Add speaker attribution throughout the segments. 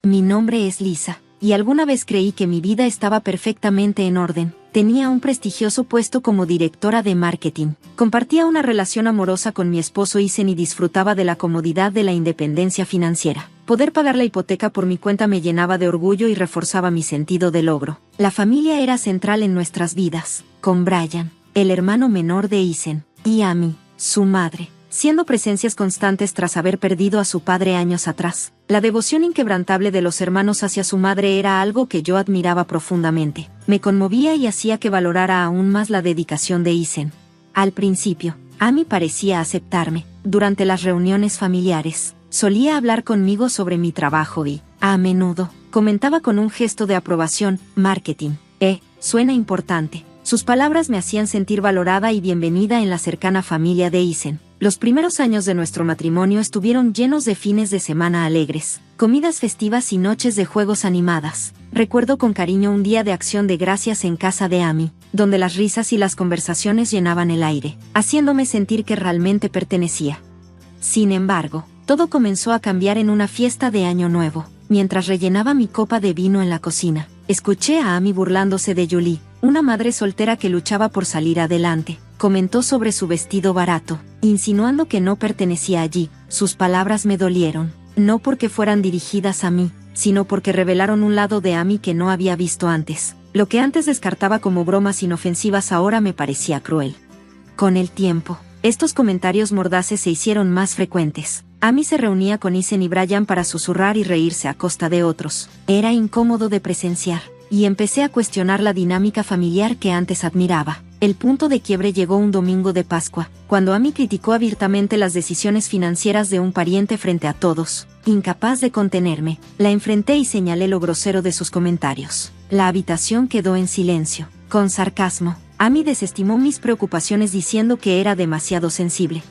Speaker 1: Mi nombre es Lisa, y alguna vez creí que mi vida estaba perfectamente en orden. Tenía un prestigioso puesto como directora de marketing. Compartía una relación amorosa con mi esposo Isen y disfrutaba de la comodidad de la independencia financiera. Poder pagar la hipoteca por mi cuenta me llenaba de orgullo y reforzaba mi sentido de logro. La familia era central en nuestras vidas, con Brian, el hermano menor de Isen, y Amy, su madre, siendo presencias constantes tras haber perdido a su padre años atrás. La devoción inquebrantable de los hermanos hacia su madre era algo que yo admiraba profundamente. Me conmovía y hacía que valorara aún más la dedicación de Isen. Al principio, Amy parecía aceptarme. Durante las reuniones familiares, solía hablar conmigo sobre mi trabajo y, a menudo, comentaba con un gesto de aprobación: marketing, suena importante. Sus palabras me hacían sentir valorada y bienvenida en la cercana familia de Isen. Los primeros años de nuestro matrimonio estuvieron llenos de fines de semana alegres, comidas festivas y noches de juegos animadas. Recuerdo con cariño un día de acción de gracias en casa de Amy, donde las risas y las conversaciones llenaban el aire, haciéndome sentir que realmente pertenecía. Sin embargo, todo comenzó a cambiar en una fiesta de Año Nuevo. Mientras rellenaba mi copa de vino en la cocina, escuché a Amy burlándose de Julie, una madre soltera que luchaba por salir adelante. Comentó sobre su vestido barato, insinuando que no pertenecía allí. Sus palabras me dolieron, no porque fueran dirigidas a mí, sino porque revelaron un lado de Amy que no había visto antes. Lo que antes descartaba como bromas inofensivas ahora me parecía cruel. Con el tiempo, estos comentarios mordaces se hicieron más frecuentes. Amy se reunía con Isen y Brian para susurrar y reírse a costa de otros. Era incómodo de presenciar, y empecé a cuestionar la dinámica familiar que antes admiraba. El punto de quiebre llegó un domingo de Pascua, cuando Amy criticó abiertamente las decisiones financieras de un pariente frente a todos. Incapaz de contenerme, la enfrenté y señalé lo grosero de sus comentarios. La habitación quedó en silencio. Con sarcasmo, Amy desestimó mis preocupaciones diciendo que era demasiado sensible.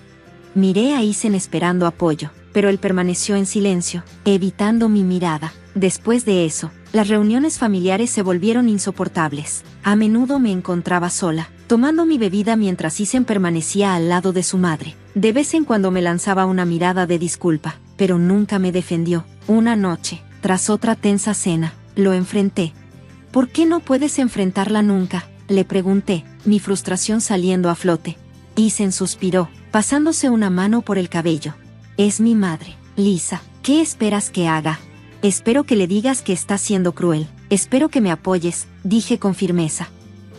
Speaker 1: Miré a Isen esperando apoyo, pero él permaneció en silencio, evitando mi mirada. Después de eso, las reuniones familiares se volvieron insoportables. A menudo me encontraba sola, tomando mi bebida mientras Isen permanecía al lado de su madre. De vez en cuando me lanzaba una mirada de disculpa, pero nunca me defendió. Una noche, tras otra tensa cena, lo enfrenté. ¿Por qué no puedes enfrentarla nunca?, le pregunté, mi frustración saliendo a flote. Isen suspiró, pasándose una mano por el cabello. Es mi madre, Lisa. ¿Qué esperas que haga? Espero que le digas que está siendo cruel. Espero que me apoyes, dije con firmeza.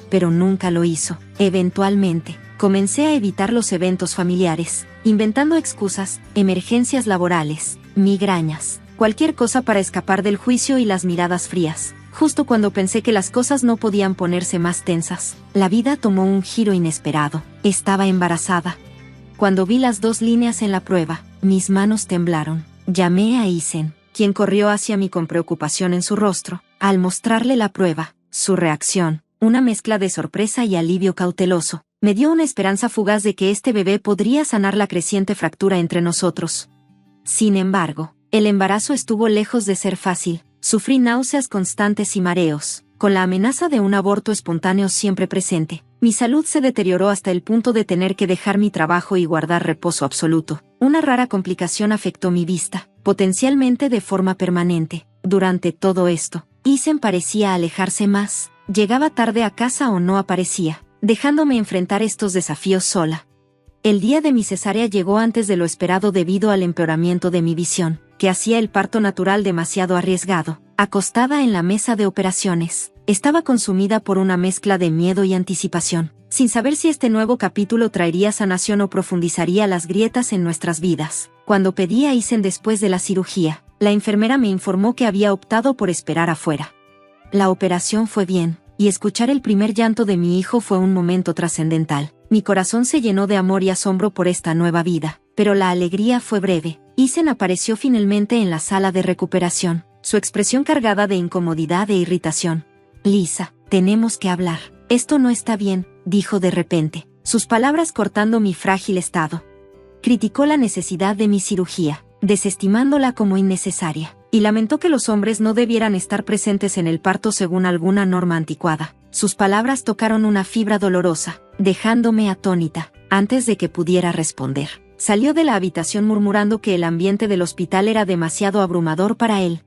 Speaker 1: Pero nunca lo hizo. Eventualmente, comencé a evitar los eventos familiares, inventando excusas, emergencias laborales, migrañas, cualquier cosa para escapar del juicio y las miradas frías. Justo cuando pensé que las cosas no podían ponerse más tensas, la vida tomó un giro inesperado. Estaba embarazada. Cuando vi las 2 líneas en la prueba, mis manos temblaron. Llamé a Isen, quien corrió hacia mí con preocupación en su rostro. Al mostrarle la prueba, su reacción, una mezcla de sorpresa y alivio cauteloso, me dio una esperanza fugaz de que este bebé podría sanar la creciente fractura entre nosotros. Sin embargo, el embarazo estuvo lejos de ser fácil. Sufrí náuseas constantes y mareos, con la amenaza de un aborto espontáneo siempre presente. Mi salud se deterioró hasta el punto de tener que dejar mi trabajo y guardar reposo absoluto. Una rara complicación afectó mi vista, potencialmente de forma permanente. Durante todo esto, Isen parecía alejarse más. Llegaba tarde a casa o no aparecía, dejándome enfrentar estos desafíos sola. El día de mi cesárea llegó antes de lo esperado debido al empeoramiento de mi visión, que hacía el parto natural demasiado arriesgado. Acostada en la mesa de operaciones, estaba consumida por una mezcla de miedo y anticipación, sin saber si este nuevo capítulo traería sanación o profundizaría las grietas en nuestras vidas. Cuando pedí a Isen después de la cirugía, la enfermera me informó que había optado por esperar afuera. La operación fue bien, y escuchar el primer llanto de mi hijo fue un momento trascendental. Mi corazón se llenó de amor y asombro por esta nueva vida, pero la alegría fue breve. Isen apareció finalmente en la sala de recuperación, su expresión cargada de incomodidad e irritación. Lisa, tenemos que hablar. Esto no está bien, dijo de repente, sus palabras cortando mi frágil estado. Criticó la necesidad de mi cirugía, desestimándola como innecesaria, y lamentó que los hombres no debieran estar presentes en el parto según alguna norma anticuada. Sus palabras tocaron una fibra dolorosa, dejándome atónita. Antes de que pudiera responder, salió de la habitación murmurando que el ambiente del hospital era demasiado abrumador para él.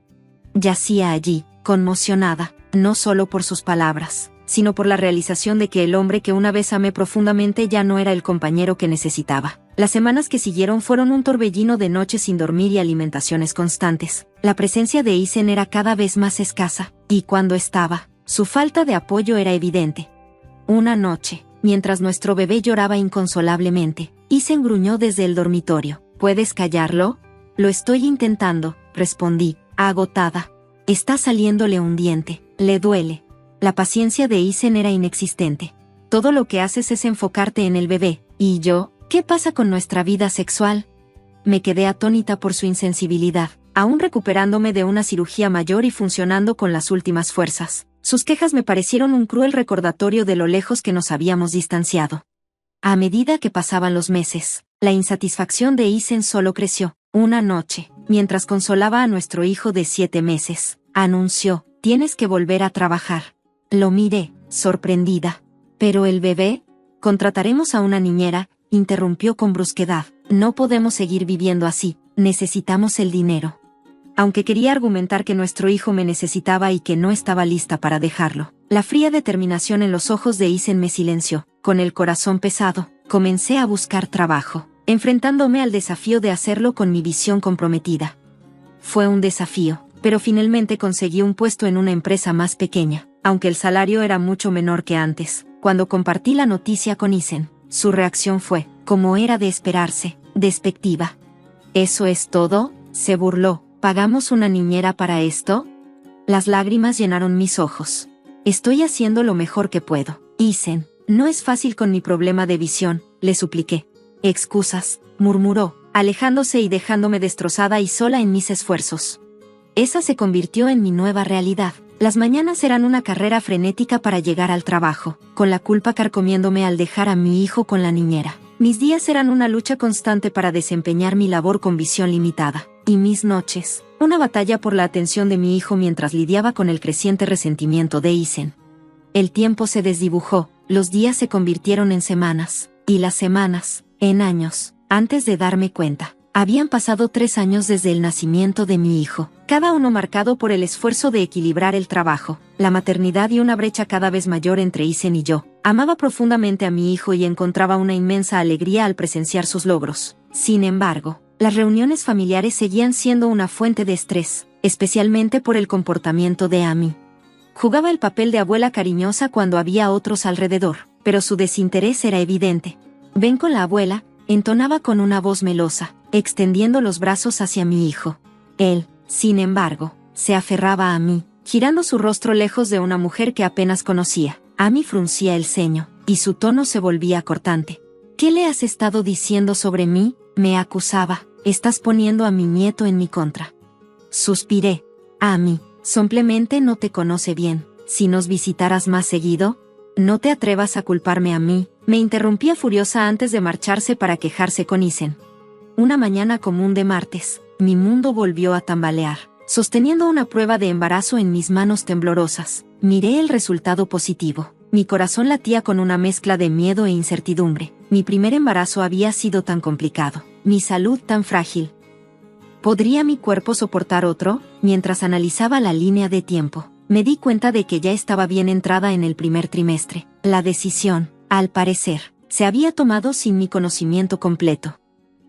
Speaker 1: Yacía allí, conmocionada, no solo por sus palabras, sino por la realización de que el hombre que una vez amé profundamente ya no era el compañero que necesitaba. Las semanas que siguieron fueron un torbellino de noches sin dormir y alimentaciones constantes. La presencia de Isen era cada vez más escasa, y cuando estaba, su falta de apoyo era evidente. Una noche, mientras nuestro bebé lloraba inconsolablemente, Isen gruñó desde el dormitorio. ¿Puedes callarlo? Lo estoy intentando, respondí, agotada. Está saliéndole un diente, le duele. La paciencia de Isen era inexistente. Todo lo que haces es enfocarte en el bebé, ¿y yo? ¿Qué pasa con nuestra vida sexual? Me quedé atónita por su insensibilidad, aún recuperándome de una cirugía mayor y funcionando con las últimas fuerzas. Sus quejas me parecieron un cruel recordatorio de lo lejos que nos habíamos distanciado. A medida que pasaban los meses, la insatisfacción de Isen solo creció. Una noche, mientras consolaba a nuestro hijo de 7 meses, anunció, «Tienes que volver a trabajar». Lo miré, sorprendida. «¿Pero el bebé? Contrataremos a una niñera», interrumpió con brusquedad. «No podemos seguir viviendo así, necesitamos el dinero». Aunque quería argumentar que nuestro hijo me necesitaba y que no estaba lista para dejarlo, la fría determinación en los ojos de Isen me silenció. Con el corazón pesado, comencé a buscar trabajo, enfrentándome al desafío de hacerlo con mi visión comprometida. Fue un desafío, pero finalmente conseguí un puesto en una empresa más pequeña, aunque el salario era mucho menor que antes. Cuando compartí la noticia con Isen, su reacción fue, como era de esperarse, despectiva. «¿Eso es todo?», se burló. «¿Pagamos una niñera para esto?». Las lágrimas llenaron mis ojos. «Estoy haciendo lo mejor que puedo, Isen. No es fácil con mi problema de visión», le supliqué. «Excusas», murmuró, alejándose y dejándome destrozada y sola en mis esfuerzos. Esa se convirtió en mi nueva realidad. Las mañanas eran una carrera frenética para llegar al trabajo, con la culpa carcomiéndome al dejar a mi hijo con la niñera. Mis días eran una lucha constante para desempeñar mi labor con visión limitada. Y mis noches, una batalla por la atención de mi hijo mientras lidiaba con el creciente resentimiento de Isen. El tiempo se desdibujó, los días se convirtieron en semanas, y las semanas, en años. Antes de darme cuenta, habían pasado 3 años desde el nacimiento de mi hijo, cada uno marcado por el esfuerzo de equilibrar el trabajo, la maternidad y una brecha cada vez mayor entre Isen y yo. Amaba profundamente a mi hijo y encontraba una inmensa alegría al presenciar sus logros. Sin embargo, las reuniones familiares seguían siendo una fuente de estrés, especialmente por el comportamiento de Amy. Jugaba el papel de abuela cariñosa cuando había otros alrededor, pero su desinterés era evidente. «Ven con la abuela», entonaba con una voz melosa, extendiendo los brazos hacia mi hijo. Él, sin embargo, se aferraba a mí, girando su rostro lejos de una mujer que apenas conocía. Amy fruncía el ceño, y su tono se volvía cortante. «¿Qué le has estado diciendo sobre mí?», me acusaba. «Estás poniendo a mi nieto en mi contra». Suspiré. «Amy, simplemente no te conoce bien. Si nos visitaras más seguido». «No te atrevas a culparme a mí», me interrumpía furiosa antes de marcharse para quejarse con Isen. Una mañana común de martes, mi mundo volvió a tambalear. Sosteniendo una prueba de embarazo en mis manos temblorosas, miré el resultado positivo. Mi corazón latía con una mezcla de miedo e incertidumbre. Mi primer embarazo había sido tan complicado, mi salud tan frágil. ¿Podría mi cuerpo soportar otro? Mientras analizaba la línea de tiempo, me di cuenta de que ya estaba bien entrada en el primer trimestre. La decisión, al parecer, se había tomado sin mi conocimiento completo.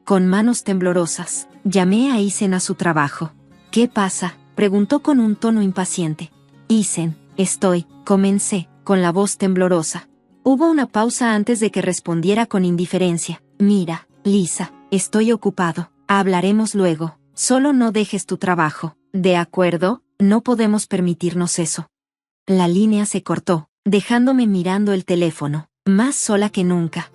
Speaker 1: Con manos temblorosas, llamé a Isen a su trabajo. «¿Qué pasa?», preguntó con un tono impaciente. «Isen, comencé, con la voz temblorosa. Hubo una pausa antes de que respondiera con indiferencia. «Mira, Lisa, estoy ocupado, hablaremos luego. Solo no dejes tu trabajo, ¿de acuerdo? No podemos permitirnos eso». La línea se cortó, dejándome mirando el teléfono, más sola que nunca.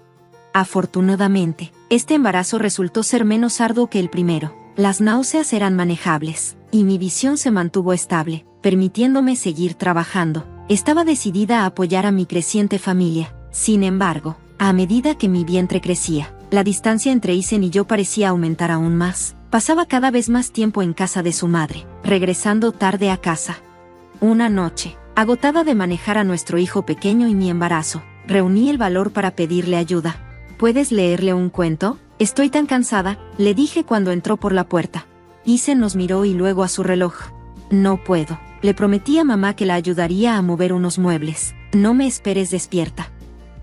Speaker 1: Afortunadamente, este embarazo resultó ser menos arduo que el primero. Las náuseas eran manejables, y mi visión se mantuvo estable, permitiéndome seguir trabajando. Estaba decidida a apoyar a mi creciente familia. Sin embargo, a medida que mi vientre crecía, la distancia entre Isen y yo parecía aumentar aún más. Pasaba cada vez más tiempo en casa de su madre, regresando tarde a casa. Una noche, agotada de manejar a nuestro hijo pequeño y mi embarazo, reuní el valor para pedirle ayuda. «¿Puedes leerle un cuento? Estoy tan cansada», le dije cuando entró por la puerta. Isen nos miró y luego a su reloj. No puedo. Le prometí a mamá que la ayudaría a mover unos muebles. No me esperes despierta.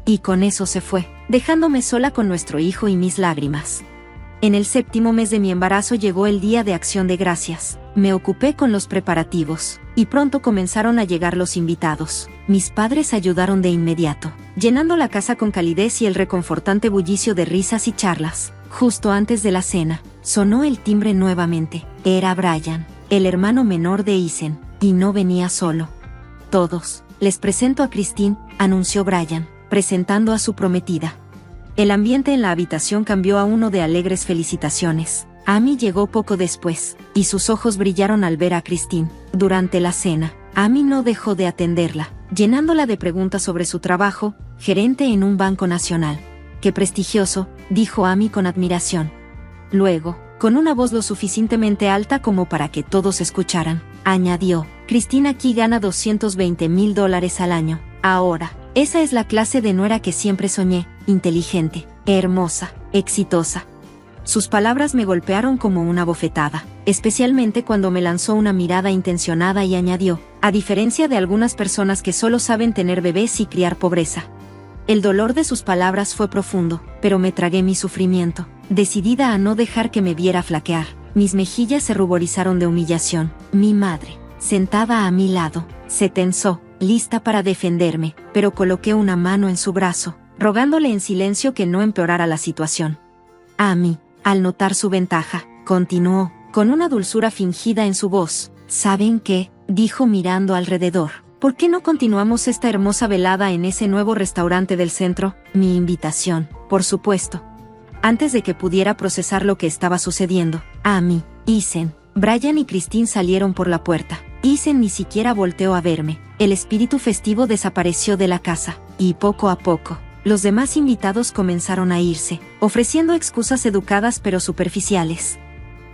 Speaker 1: Y con eso se fue, dejándome sola con nuestro hijo y mis lágrimas. En el 7º mes de mi embarazo llegó el Día de Acción de Gracias. Me ocupé con los preparativos, y pronto comenzaron a llegar los invitados. Mis padres ayudaron de inmediato, llenando la casa con calidez y el reconfortante bullicio de risas y charlas. Justo antes de la cena, sonó el timbre nuevamente. Era Brian, el hermano menor de Isen, y no venía solo. Todos, les presento a Christine, anunció Brian, presentando a su prometida. El ambiente en la habitación cambió a uno de alegres felicitaciones. Amy llegó poco después, y sus ojos brillaron al ver a Christine. Durante la cena, Amy no dejó de atenderla, llenándola de preguntas sobre su trabajo, gerente en un banco nacional. ¡Qué prestigioso!, dijo Amy con admiración. Luego, con una voz lo suficientemente alta como para que todos escucharan, añadió, Christine aquí gana $220,000 al año. Ahora, esa es la clase de nuera que siempre soñé, inteligente, hermosa, exitosa. Sus palabras me golpearon como una bofetada, especialmente cuando me lanzó una mirada intencionada y añadió, a diferencia de algunas personas que solo saben tener bebés y criar pobreza. El dolor de sus palabras fue profundo, pero me tragué mi sufrimiento, decidida a no dejar que me viera flaquear. Mis mejillas se ruborizaron de humillación. Mi madre, sentada a mi lado, se tensó, lista para defenderme, pero coloqué una mano en su brazo, rogándole en silencio que no empeorara la situación. Amy, al notar su ventaja, continuó, con una dulzura fingida en su voz. ¿Saben qué?, dijo mirando alrededor. ¿Por qué no continuamos esta hermosa velada en ese nuevo restaurante del centro? Mi invitación, por supuesto. Antes de que pudiera procesar lo que estaba sucediendo, Amy, Isen, Brian y Christine salieron por la puerta. Isen ni siquiera volteó a verme. El espíritu festivo desapareció de la casa, y poco a poco, los demás invitados comenzaron a irse, ofreciendo excusas educadas pero superficiales.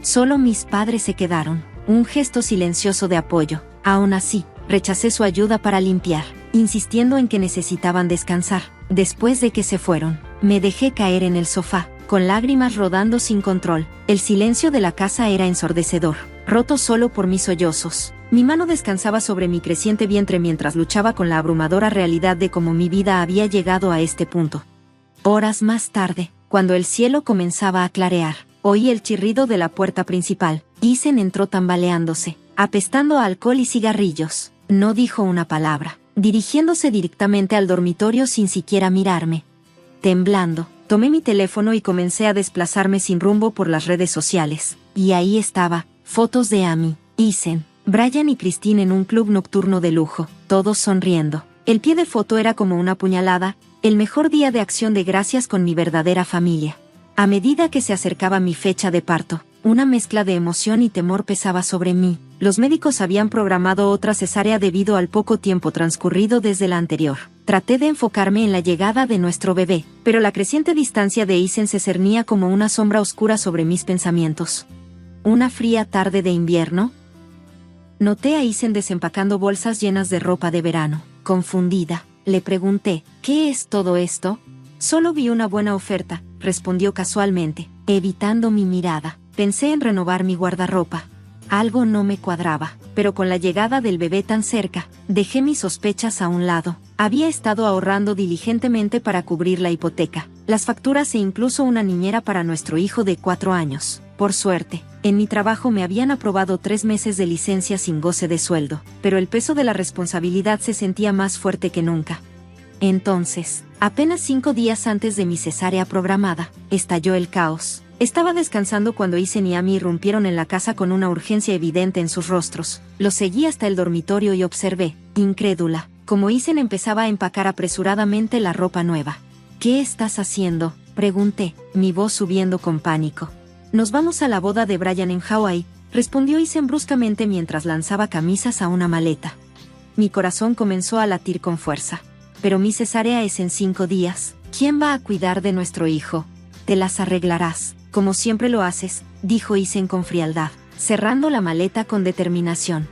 Speaker 1: Solo mis padres se quedaron, un gesto silencioso de apoyo. Aún así, rechacé su ayuda para limpiar, insistiendo en que necesitaban descansar. Después de que se fueron, me dejé caer en el sofá, con lágrimas rodando sin control. El silencio de la casa era ensordecedor, roto solo por mis sollozos. Mi mano descansaba sobre mi creciente vientre mientras luchaba con la abrumadora realidad de cómo mi vida había llegado a este punto. Horas más tarde, cuando el cielo comenzaba a clarear, oí el chirrido de la puerta principal. Isen entró tambaleándose, apestando a alcohol y cigarrillos. No dijo una palabra, dirigiéndose directamente al dormitorio sin siquiera mirarme. Temblando, tomé mi teléfono y comencé a desplazarme sin rumbo por las redes sociales. Y ahí estaba, fotos de Amy, Isen, Brian y Christine en un club nocturno de lujo, todos sonriendo. El pie de foto era como una puñalada, el mejor día de acción de gracias con mi verdadera familia. A medida que se acercaba mi fecha de parto, una mezcla de emoción y temor pesaba sobre mí. Los médicos habían programado otra cesárea debido al poco tiempo transcurrido desde la anterior. Traté de enfocarme en la llegada de nuestro bebé, pero la creciente distancia de Isen se cernía como una sombra oscura sobre mis pensamientos. ¿Una fría tarde de invierno? Noté a Isen desempacando bolsas llenas de ropa de verano. Confundida, le pregunté, ¿qué es todo esto? Solo vi una buena oferta, respondió casualmente, evitando mi mirada. Pensé en renovar mi guardarropa. Algo no me cuadraba, pero con la llegada del bebé tan cerca, dejé mis sospechas a un lado. Había estado ahorrando diligentemente para cubrir la hipoteca, las facturas e incluso una niñera para nuestro hijo de 4 años. Por suerte, en mi trabajo me habían aprobado 3 meses de licencia sin goce de sueldo, pero el peso de la responsabilidad se sentía más fuerte que nunca. Entonces, apenas 5 días antes de mi cesárea programada, estalló el caos. Estaba descansando cuando Isen y Amy irrumpieron en la casa con una urgencia evidente en sus rostros. Los seguí hasta el dormitorio y observé, incrédula, cómo Isen empezaba a empacar apresuradamente la ropa nueva. ¿Qué estás haciendo?, pregunté, mi voz subiendo con pánico. Nos vamos a la boda de Brian en Hawái, respondió Isen bruscamente mientras lanzaba camisas a una maleta. Mi corazón comenzó a latir con fuerza. Pero mi cesárea es en 5 días. ¿Quién va a cuidar de nuestro hijo? Te las arreglarás, como siempre lo haces, dijo Isen con frialdad, cerrando la maleta con determinación.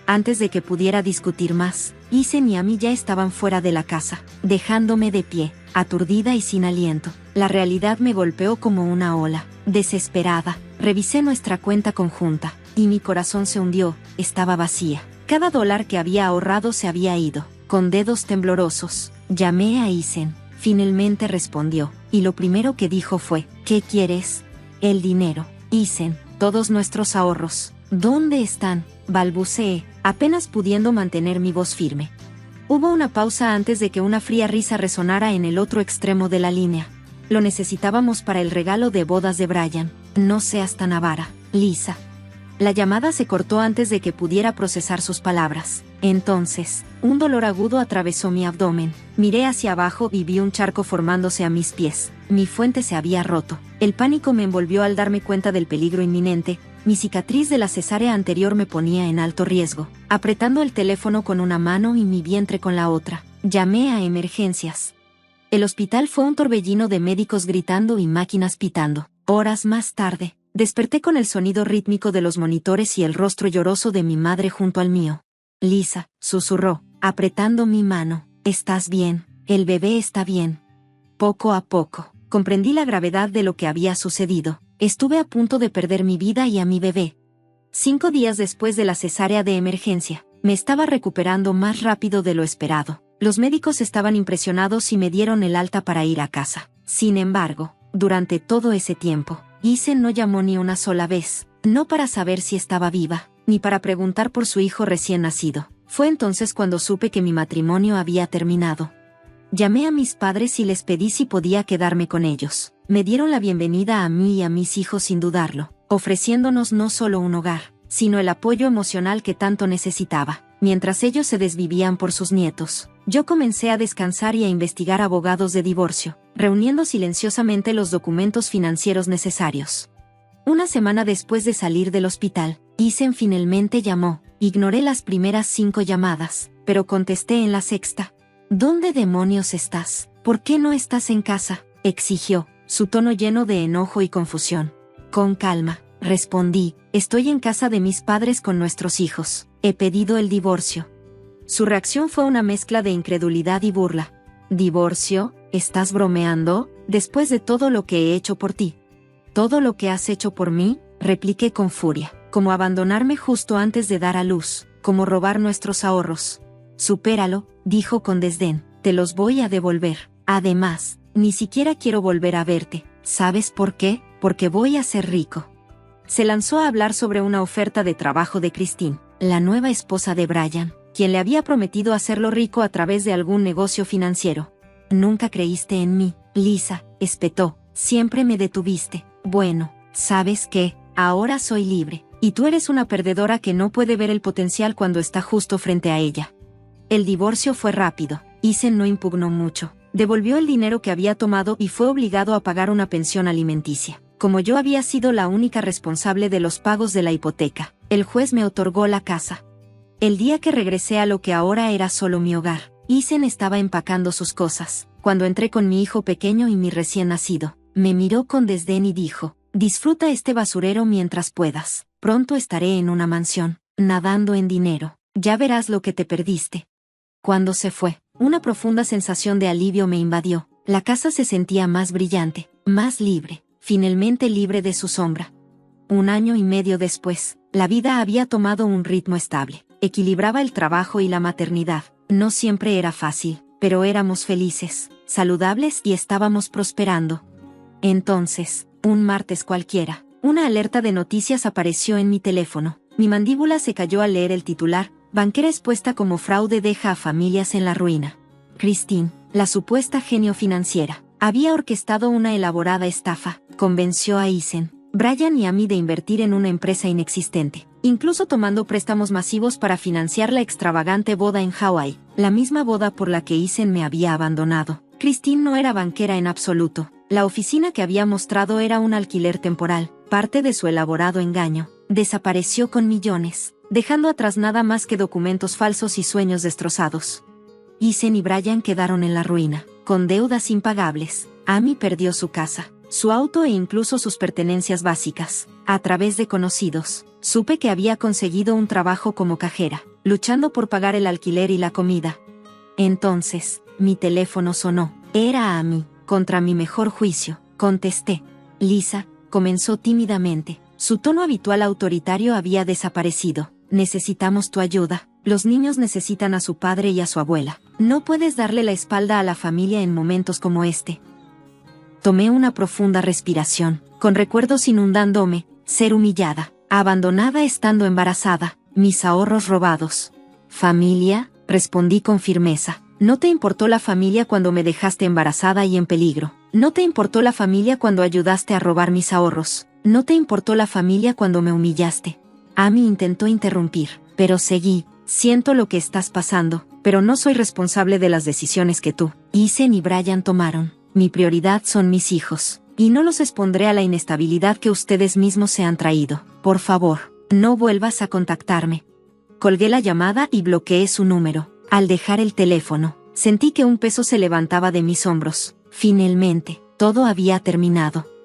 Speaker 1: Antes de que pudiera discutir más, Isen y Amy ya estaban fuera de la casa, dejándome de pie, aturdida y sin aliento. La realidad me golpeó como una ola. Desesperada, revisé nuestra cuenta conjunta. y mi corazón se hundió, estaba vacía. Cada dólar que había ahorrado se había ido. Con dedos temblorosos, llamé a Isen. Finalmente respondió, y lo primero que dijo fue, ¿qué quieres? El dinero. Isen, todos nuestros ahorros. ¿Dónde están? Balbuceé, apenas pudiendo mantener mi voz firme. Hubo una pausa antes de que una fría risa resonara en el otro extremo de la línea. Lo necesitábamos para el regalo de bodas de Brian. No seas tan avara, Lisa. La llamada se cortó antes de que pudiera procesar sus palabras. Entonces, un dolor agudo atravesó mi abdomen. Miré hacia abajo y vi un charco formándose a mis pies. Mi fuente se había roto. El pánico me envolvió al darme cuenta del peligro inminente. Mi cicatriz de la cesárea anterior me ponía en alto riesgo. Apretando el teléfono con una mano y mi vientre con la otra, llamé a emergencias. El hospital fue un torbellino de médicos gritando y máquinas pitando. Horas más tarde, desperté con el sonido rítmico de los monitores y el rostro lloroso de mi madre junto al mío. Lisa, susurró, apretando mi mano, ¿estás bien? El bebé está bien. Poco a poco, comprendí la gravedad de lo que había sucedido. Estuve a punto de perder mi vida y a mi bebé. 5 días después de la cesárea de emergencia, me estaba recuperando más rápido de lo esperado. Los médicos estaban impresionados y me dieron el alta para ir a casa. Sin embargo, durante todo ese tiempo, Isen no llamó ni una sola vez, no para saber si estaba viva, ni para preguntar por su hijo recién nacido. Fue entonces cuando supe que mi matrimonio había terminado. Llamé a mis padres y les pedí si podía quedarme con ellos. Me dieron la bienvenida a mí y a mis hijos sin dudarlo, ofreciéndonos no solo un hogar, sino el apoyo emocional que tanto necesitaba. Mientras ellos se desvivían por sus nietos, yo comencé a descansar y a investigar abogados de divorcio, reuniendo silenciosamente los documentos financieros necesarios. Una semana después de salir del hospital, Isen finalmente llamó. Ignoré las primeras 5 llamadas, pero contesté en la sexta. ¿Dónde demonios estás? ¿Por qué no estás en casa?, exigió, su tono lleno de enojo y confusión. Con calma, respondí, estoy en casa de mis padres con nuestros hijos. He pedido el divorcio. Su reacción fue una mezcla de incredulidad y burla. ¿Divorcio? ¿Estás bromeando? Después de todo lo que he hecho por ti. ¿Todo lo que has hecho por mí?, repliqué con furia. Como abandonarme justo antes de dar a luz, como robar nuestros ahorros. Supéralo, dijo con desdén, te los voy a devolver. Además, ni siquiera quiero volver a verte. ¿Sabes por qué? Porque voy a ser rico. Se lanzó a hablar sobre una oferta de trabajo de Christine, la nueva esposa de Brian, quien le había prometido hacerlo rico a través de algún negocio financiero. Nunca creíste en mí, Lisa, espetó, siempre me detuviste. Bueno, ¿sabes qué? Ahora soy libre, y tú eres una perdedora que no puede ver el potencial cuando está justo frente a ella. El divorcio fue rápido. Isen no impugnó mucho. Devolvió el dinero que había tomado y fue obligado a pagar una pensión alimenticia. Como yo había sido la única responsable de los pagos de la hipoteca, el juez me otorgó la casa. El día que regresé a lo que ahora era solo mi hogar, Isen estaba empacando sus cosas. Cuando entré con mi hijo pequeño y mi recién nacido, me miró con desdén y dijo, disfruta este basurero mientras puedas. Pronto estaré en una mansión, nadando en dinero. Ya verás lo que te perdiste. Cuando se fue, una profunda sensación de alivio me invadió. La casa se sentía más brillante, más libre, finalmente libre de su sombra. 1 año y medio después, la vida había tomado un ritmo estable. Equilibraba el trabajo y la maternidad. No siempre era fácil, pero éramos felices, saludables y estábamos prosperando. Entonces, un martes cualquiera, una alerta de noticias apareció en mi teléfono. Mi mandíbula se cayó al leer el titular: banquera expuesta como fraude deja a familias en la ruina. Christine, la supuesta genio financiera, había orquestado una elaborada estafa. Convenció a Isen, Brian y a mí de invertir en una empresa inexistente, incluso tomando préstamos masivos para financiar la extravagante boda en Hawái, la misma boda por la que Isen me había abandonado. Christine no era banquera en absoluto. La oficina que había mostrado era un alquiler temporal, parte de su elaborado engaño. Desapareció con millones, dejando atrás nada más que documentos falsos y sueños destrozados. Isen y Brian quedaron en la ruina, con deudas impagables. Amy perdió su casa, su auto e incluso sus pertenencias básicas. A través de conocidos, supe que había conseguido un trabajo como cajera, luchando por pagar el alquiler y la comida. Entonces, mi teléfono sonó. Era Amy, contra mi mejor juicio. Contesté. Lisa, comenzó tímidamente. Su tono habitual autoritario había desaparecido. Necesitamos tu ayuda. Los niños necesitan a su padre y a su abuela. No puedes darle la espalda a la familia en momentos como este. Tomé una profunda respiración, con recuerdos inundándome, ser humillada, abandonada estando embarazada, mis ahorros robados. Familia, respondí con firmeza. No te importó la familia cuando me dejaste embarazada y en peligro. No te importó la familia cuando ayudaste a robar mis ahorros. No te importó la familia cuando me humillaste. Amy intentó interrumpir, pero seguí. Siento lo que estás pasando, pero no soy responsable de las decisiones que tú, Ethan y Brian tomaron. Mi prioridad son mis hijos, y no los expondré a la inestabilidad que ustedes mismos se han traído. Por favor, no vuelvas a contactarme. Colgué la llamada y bloqueé su número. Al dejar el teléfono, sentí que un peso se levantaba de mis hombros. Finalmente, todo había terminado.